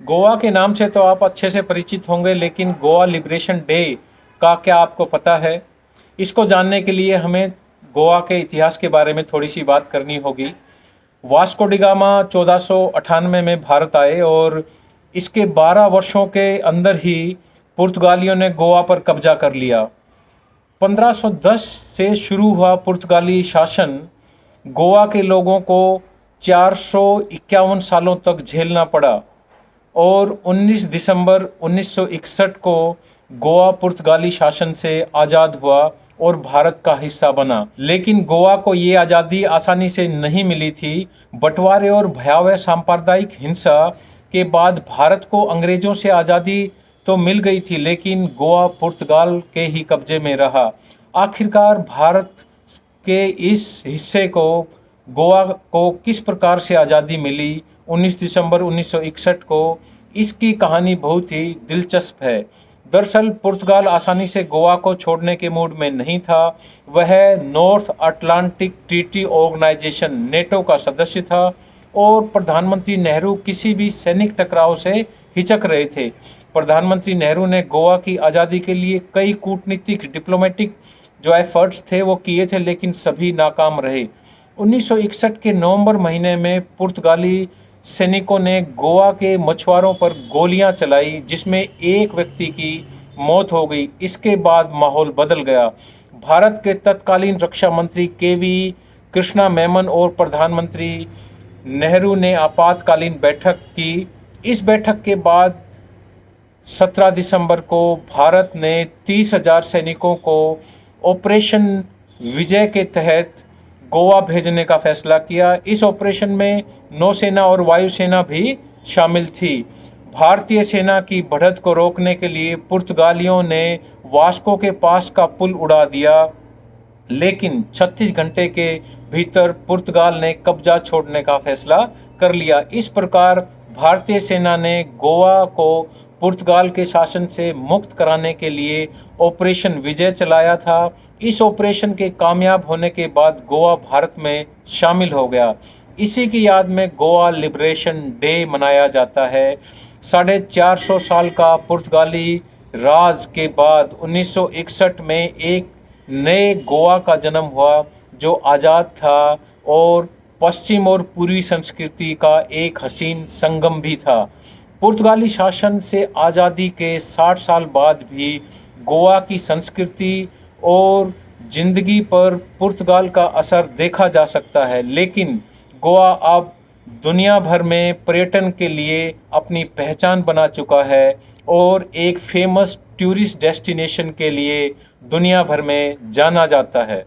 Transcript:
गोवा के नाम से तो आप अच्छे से परिचित होंगे, लेकिन गोवा लिबरेशन डे का क्या आपको पता है? इसको जानने के लिए हमें गोवा के इतिहास के बारे में थोड़ी सी बात करनी होगी। वास्को डी गामा 1498 में भारत आए और इसके 12 वर्षों के अंदर ही पुर्तगालियों ने गोवा पर कब्जा कर लिया। 1510 से शुरू हुआ पुर्तगाली शासन गोवा के लोगों को 451 सालों तक झेलना पड़ा और 19 दिसंबर 1961 को गोवा पुर्तगाली शासन से आज़ाद हुआ और भारत का हिस्सा बना। लेकिन गोवा को ये आज़ादी आसानी से नहीं मिली थी। बंटवारे और भयावह सांप्रदायिक हिंसा के बाद भारत को अंग्रेज़ों से आज़ादी तो मिल गई थी, लेकिन गोवा पुर्तगाल के ही कब्जे में रहा। आखिरकार भारत के इस हिस्से को गोवा को किस प्रकार से आज़ादी मिली 19 दिसंबर 1961 को, इसकी कहानी बहुत ही दिलचस्प है। दरअसल पुर्तगाल आसानी से गोवा को छोड़ने के मूड में नहीं था। वह North Atlantic Treaty Organization NATO का सदस्य था और प्रधानमंत्री नेहरू किसी भी सैनिक टकराव से हिचक रहे थे। प्रधानमंत्री नेहरू ने गोवा की आज़ादी के लिए कई कूटनीतिक डिप्लोमेटिक जो एफर्ट्स थे वो किए थे, लेकिन सभी नाकाम रहे। 1961 के नवंबर महीने में पुर्तगाली सैनिकों ने गोवा के मछुआरों पर गोलियां चलाई, जिसमें एक व्यक्ति की मौत हो गई। इसके बाद माहौल बदल गया। भारत के तत्कालीन रक्षा मंत्री केवी कृष्णा मेनन और प्रधानमंत्री नेहरू ने आपातकालीन बैठक की। इस बैठक के बाद 17 दिसंबर को भारत ने 30,000 सैनिकों को ऑपरेशन विजय के तहत गोवा भेजने का फैसला किया। इस ऑपरेशन में नौसेना और वायुसेना भी शामिल थी। भारतीय सेना की बढ़त को रोकने के लिए पुर्तगालियों ने वास्को के पास का पुल उड़ा दिया, लेकिन 36 घंटे के भीतर पुर्तगाल ने कब्जा छोड़ने का फैसला कर लिया। इस प्रकार भारतीय सेना ने गोवा को पुर्तगाल के शासन से मुक्त कराने के लिए ऑपरेशन विजय चलाया था। इस ऑपरेशन के कामयाब होने के बाद गोवा भारत में शामिल हो गया। इसी की याद में गोवा लिबरेशन डे मनाया जाता है। 450 साल का पुर्तगाली राज के बाद 1961 में एक नए गोवा का जन्म हुआ जो आज़ाद था और पश्चिम और पूर्वी संस्कृति का एक हसीन संगम भी था। पुर्तगाली शासन से आज़ादी के 60 साल बाद भी गोवा की संस्कृति और ज़िंदगी पर पुर्तगाल का असर देखा जा सकता है, लेकिन गोवा अब दुनिया भर में पर्यटन के लिए अपनी पहचान बना चुका है और एक फेमस टूरिस्ट डेस्टिनेशन के लिए दुनिया भर में जाना जाता है।